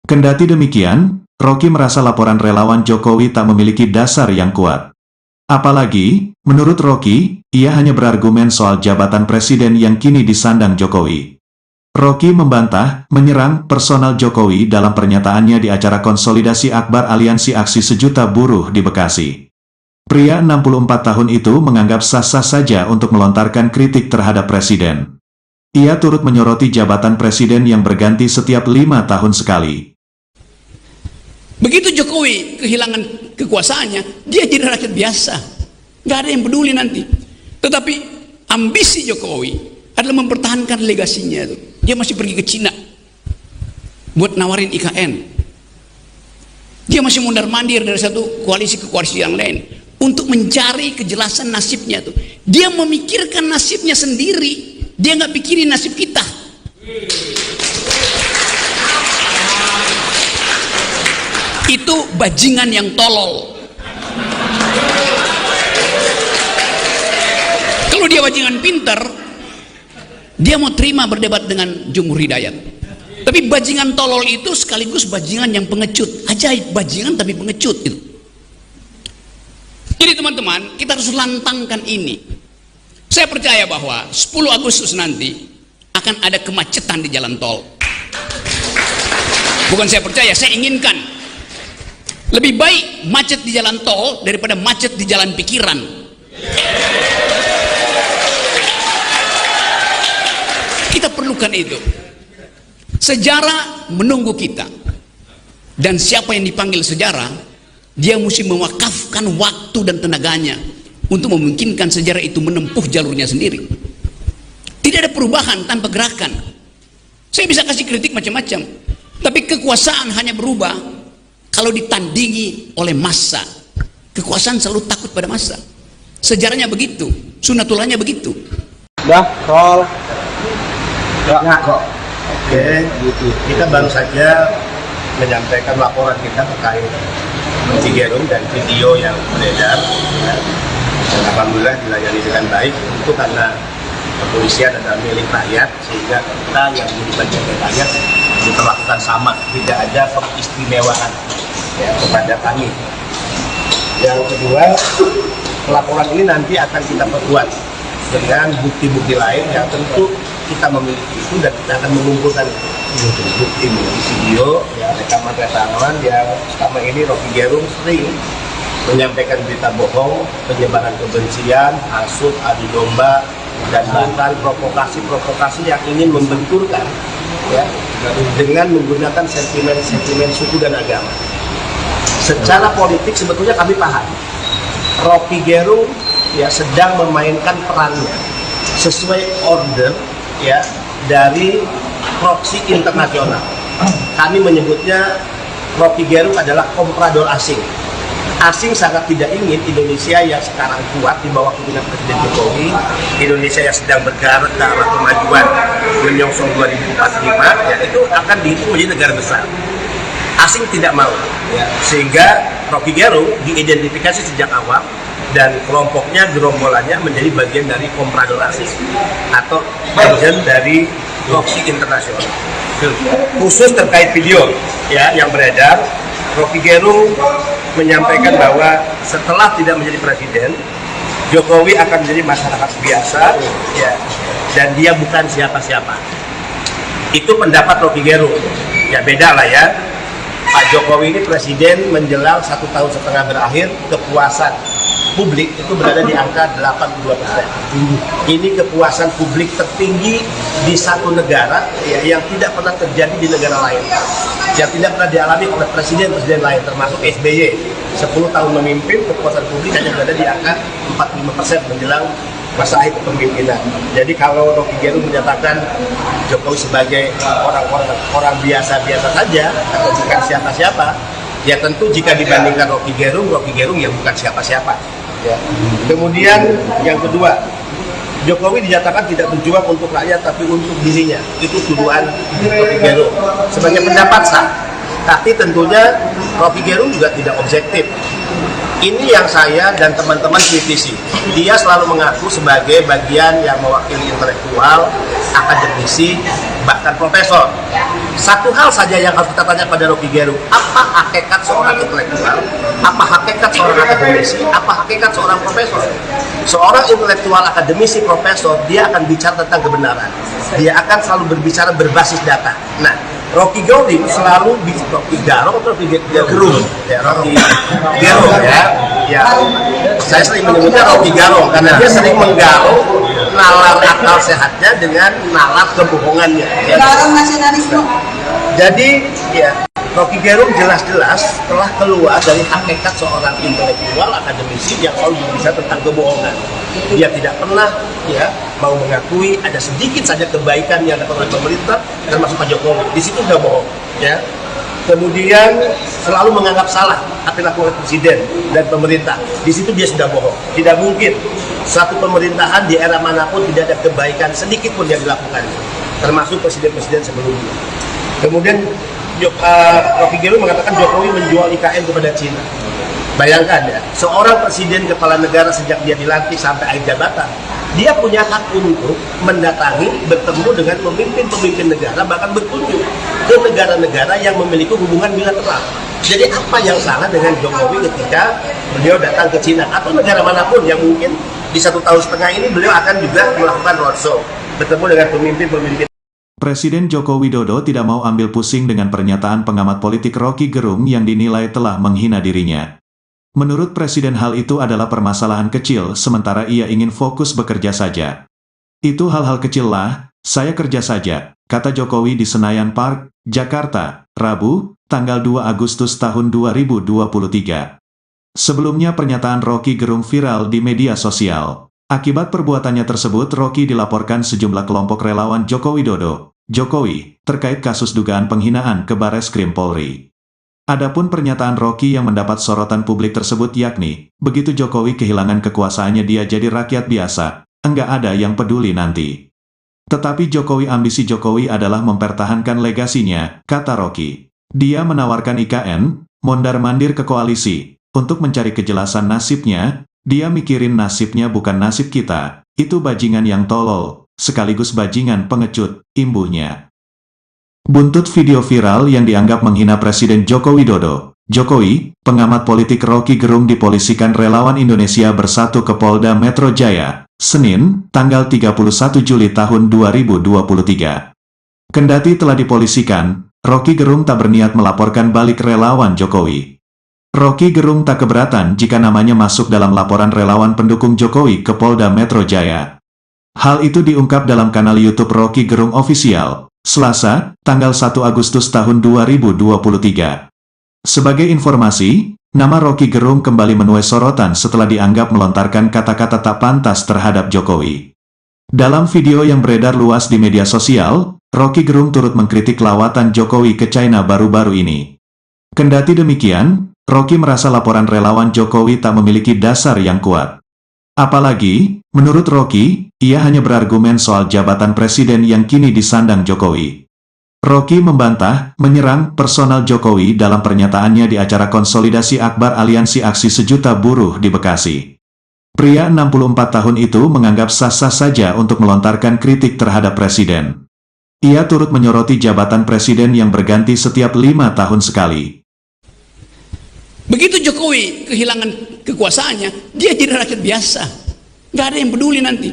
Kendati demikian, Rocky merasa laporan relawan Jokowi tak memiliki dasar yang kuat. Apalagi, menurut Rocky, ia hanya berargumen soal jabatan presiden yang kini disandang Jokowi. Rocky membantah, menyerang personal Jokowi dalam pernyataannya di acara konsolidasi akbar Aliansi Aksi Sejuta Buruh di Bekasi. Pria 64 tahun itu menganggap sah-sah saja untuk melontarkan kritik terhadap presiden. Ia turut menyoroti jabatan presiden yang berganti setiap 5 tahun sekali. Begitu Jokowi kehilangan kekuasaannya, dia jadi rakyat biasa. Nggak ada yang peduli nanti. Tetapi ambisi Jokowi adalah mempertahankan legasinya itu. Dia masih pergi ke Cina buat nawarin IKN. Dia masih mundar-mandir dari satu koalisi ke koalisi yang lain untuk mencari kejelasan nasibnya itu. Dia memikirkan nasibnya sendiri. Dia nggak pikirin nasib kita. Itu bajingan yang tolol. Kalau dia bajingan pinter, dia mau terima berdebat dengan Jumhur Hidayat. Tapi bajingan tolol itu sekaligus bajingan yang pengecut. Ajaib, bajingan tapi pengecut itu. Jadi teman-teman, kita harus lantangkan ini. Saya percaya bahwa 10 Agustus nanti akan ada kemacetan di jalan tol. Bukan saya percaya, saya inginkan. Lebih baik macet di jalan tol daripada macet di jalan pikiran. Kita perlukan itu. Sejarah menunggu kita. Dan siapa yang dipanggil sejarah, dia mesti mewakafkan waktu dan tenaganya untuk memungkinkan sejarah itu menempuh jalurnya sendiri. Tidak ada perubahan tanpa gerakan. Saya bisa kasih kritik macam-macam, tapi kekuasaan hanya berubah kalau ditandingi oleh massa. Kekuasaan selalu takut pada massa. Sejarahnya begitu, sunatullahnya begitu. Udah, roll. Ya kok. Oke, gitu. Kita baru saja menyampaikan laporan kita terkait Rocky Gerung dan video yang beredar. Ya. Dan alhamdulillah dilayani dengan baik. Itu karena kepolisian adalah milik rakyat, sehingga kita yang dibagi rakyat diperlakukan sama, tidak ada keistimewaan ya, kepada kami. Yang kedua, pelaporan ini nanti akan kita perkuat dengan bukti-bukti lain yang tentu kita memiliki itu, dan kita akan mengumpulkan bukti video, ya, rekaman yang selama ini Rocky Gerung sering menyampaikan berita bohong, penyebaran kebencian, hasut, adu domba, dan bahkan provokasi-provokasi yang ingin membenturkan, ya, dengan menggunakan sentimen suku dan agama. Secara politik sebetulnya kami paham Rocky Gerung ya sedang memainkan perannya sesuai order ya dari proksi internasional. Kami menyebutnya Rocky Gerung adalah komprador asing. Asing sangat tidak ingin Indonesia yang sekarang kuat di bawah kepemimpinan Presiden Jokowi, Indonesia yang sedang bergerak ke arah kemajuan menyongsong 2045, ya, itu akan dihitung menjadi negara besar. Asing tidak mau, ya, sehingga Rocky Gerung diidentifikasi sejak awal dan kelompoknya, gerombolannya menjadi bagian dari komprador asing atau bagian dari proksi internasional. Khusus terkait video ya yang beredar, Rocky Gerung menyampaikan bahwa setelah tidak menjadi presiden, Jokowi akan menjadi masyarakat biasa, ya, dan dia bukan siapa-siapa. Itu pendapat Rocky Gerung. Ya beda lah ya. Pak Jokowi ini presiden menjelang 1,5 tahun berakhir, kepuasan publik itu berada di angka 82%. Ini kepuasan publik tertinggi di satu negara ya, yang tidak pernah terjadi di negara lain, yang tidak pernah dialami oleh presiden-presiden lain, termasuk SBY. 10 tahun memimpin, kepuasan publik hanya berada di angka 45% menjelang masa akhir kepemimpinan. Jadi kalau Rocky Gerung menyatakan Jokowi sebagai orang biasa-biasa saja atau bukan siapa-siapa, Ya tentu jika dibandingkan Rocky Gerung ya bukan siapa-siapa. Ya. Kemudian yang kedua, Jokowi dinyatakan tidak berjuang untuk rakyat tapi untuk dirinya. Itu tuduhan Rocky Gerung sebagai pendapat sah. Tapi tentunya Rocky Gerung juga tidak objektif. Ini yang saya dan teman-teman kritisi. Dia selalu mengaku sebagai bagian yang mewakili intelektual, akademisi, bahkan profesor. Satu hal saja yang harus kita tanya pada Rocky Gerung, apa hakikat seorang intelektual, apa hakikat seorang akademisi, apa hakikat seorang profesor. Seorang intelektual, akademisi, profesor, dia akan bicara tentang kebenaran. Dia akan selalu berbicara berbasis data. Nah, Rocky Gerung selalu Rocky Gerung atau Rocky Gerung ya, Rocky Gerung ya, saya sering menyebutnya Rocky Gerung karena dia sering menggarung nalar akal sehatnya dengan nalar kebohongannya ya. Jadi ya Rocky Gerung jelas-jelas telah keluar dari hakikat seorang intelektual akademisi yang selalu berbicara tentang kebohongan. Dia tidak pernah ya mau mengakui ada sedikit saja kebaikan yang dilakukan oleh pemerintah termasuk Pak Jokowi. Di situ sudah bohong ya. Kemudian selalu menganggap salah apa yang dilakukan oleh presiden dan pemerintah. Di situ dia sudah bohong. Tidak mungkin satu pemerintahan di era manapun tidak ada kebaikan sedikit pun yang dilakukan, termasuk presiden-presiden sebelumnya. Kemudian Rocky Gerung mengatakan Jokowi menjual IKN kepada Cina. Bayangkan ya, seorang presiden kepala negara sejak dia dilantik sampai akhir jabatan, dia punya hak untuk mendatangi, bertemu dengan pemimpin-pemimpin negara, bahkan berkunjung ke negara-negara yang memiliki hubungan bilateral. Jadi apa yang salah dengan Jokowi ketika beliau datang ke Cina atau negara manapun yang mungkin di 1,5 tahun ini beliau akan juga melakukan roadshow, bertemu dengan pemimpin-pemimpin. Presiden Joko Widodo tidak mau ambil pusing dengan pernyataan pengamat politik Rocky Gerung yang dinilai telah menghina dirinya. Menurut Presiden hal itu adalah permasalahan kecil sementara ia ingin fokus bekerja saja. Itu hal-hal kecil lah, saya kerja saja, kata Jokowi di Senayan Park, Jakarta, Rabu, tanggal 2 Agustus tahun 2023. Sebelumnya pernyataan Rocky Gerung viral di media sosial. Akibat perbuatannya tersebut Rocky dilaporkan sejumlah kelompok relawan Joko Widodo, Jokowi, terkait kasus dugaan penghinaan ke Bareskrim Polri. Adapun pernyataan Rocky yang mendapat sorotan publik tersebut yakni, begitu Jokowi kehilangan kekuasaannya dia jadi rakyat biasa, enggak ada yang peduli nanti. Tetapi ambisi Jokowi adalah mempertahankan legasinya, kata Rocky. Dia menawarkan IKN, mondar-mandir ke koalisi, untuk mencari kejelasan nasibnya. Dia mikirin nasibnya bukan nasib kita, itu bajingan yang tolol, sekaligus bajingan pengecut, imbuhnya. Buntut video viral yang dianggap menghina Presiden Joko Widodo, Jokowi, pengamat politik Rocky Gerung dipolisikan relawan Indonesia Bersatu ke Polda Metro Jaya, Senin, tanggal 31 Juli tahun 2023. Kendati telah dipolisikan, Rocky Gerung tak berniat melaporkan balik relawan Jokowi. Rocky Gerung tak keberatan jika namanya masuk dalam laporan relawan pendukung Jokowi ke Polda Metro Jaya. Hal itu diungkap dalam kanal YouTube Rocky Gerung Official, Selasa, tanggal 1 Agustus tahun 2023. Sebagai informasi, nama Rocky Gerung kembali menuai sorotan setelah dianggap melontarkan kata-kata tak pantas terhadap Jokowi. Dalam video yang beredar luas di media sosial, Rocky Gerung turut mengkritik lawatan Jokowi ke China baru-baru ini. Kendati demikian, Rocky merasa laporan relawan Jokowi tak memiliki dasar yang kuat. Apalagi, menurut Rocky, ia hanya berargumen soal jabatan presiden yang kini disandang Jokowi. Rocky membantah, menyerang personal Jokowi dalam pernyataannya di acara konsolidasi akbar Aliansi Aksi Sejuta Buruh di Bekasi. Pria 64 tahun itu menganggap sah-sah saja untuk melontarkan kritik terhadap presiden. Ia turut menyoroti jabatan presiden yang berganti setiap 5 tahun sekali. Begitu Jokowi kehilangan kekuasaannya, dia jadi rakyat biasa. Nggak ada yang peduli nanti.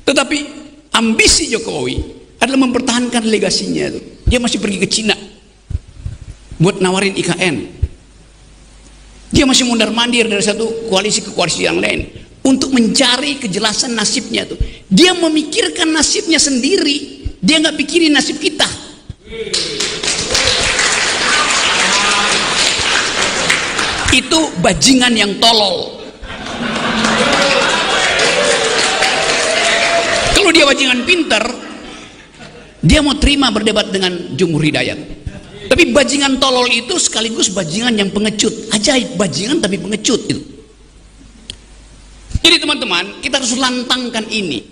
Tetapi ambisi Jokowi adalah mempertahankan legasinya itu. Dia masih pergi ke Cina buat nawarin IKN. Dia masih mondar-mandir dari satu koalisi ke koalisi yang lain untuk mencari kejelasan nasibnya itu. Dia memikirkan nasibnya sendiri. Dia nggak pikirin nasib kita. Itu bajingan yang tolol. Kalau dia bajingan pinter, dia mau terima berdebat dengan Jumhur Hidayat. Tapi bajingan tolol itu sekaligus bajingan yang pengecut. Ajaib, bajingan tapi pengecut itu. Jadi teman-teman, kita harus lantangkan ini.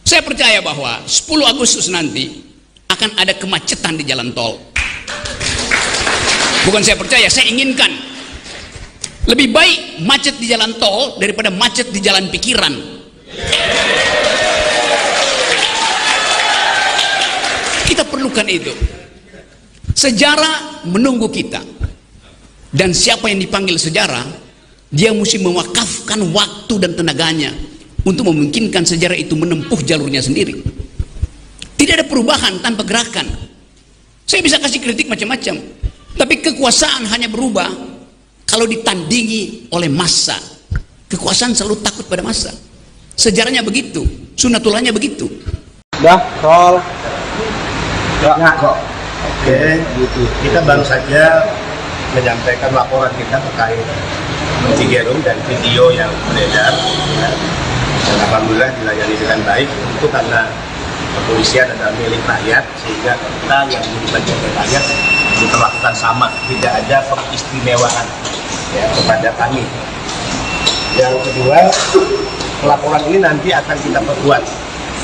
Saya percaya bahwa 10 Agustus nanti akan ada kemacetan di jalan tol. Bukan saya percaya, saya inginkan. Lebih baik macet di jalan tol daripada macet di jalan pikiran. Kita perlukan itu. Sejarah menunggu kita. Dan siapa yang dipanggil sejarah, dia mesti mewakafkan waktu dan tenaganya untuk memungkinkan sejarah itu menempuh jalurnya sendiri. Tidak ada perubahan tanpa gerakan. Saya bisa kasih kritik macam-macam, tapi kekuasaan hanya berubah kalau ditandingi oleh massa. Kekuasaan selalu takut pada massa. Sejarahnya begitu, sunatullahnya begitu. Udah, roll. Ya kok. Oke, gitu. Kita baru saja menyampaikan laporan kita terkait Rocky Gerung dan video yang beredar. Ya. Dan alhamdulillah dilayani dengan baik. Itu karena kepolisian adalah milik rakyat, sehingga kita yang menjadi bagian rakyat diperlakukan sama, tidak ada pengistimewaan ya, kepada kami. Yang kedua, laporan ini nanti akan kita perkuat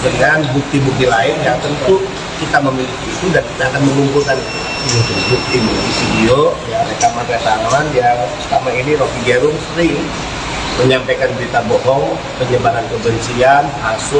dengan bukti-bukti lain yang tentu kita memiliki itu, dan kita akan mengumpulkan bukti video, ya, rekaman yang selama ini Rocky Gerung sering menyampaikan berita bohong, penyebaran kebencian, hasut,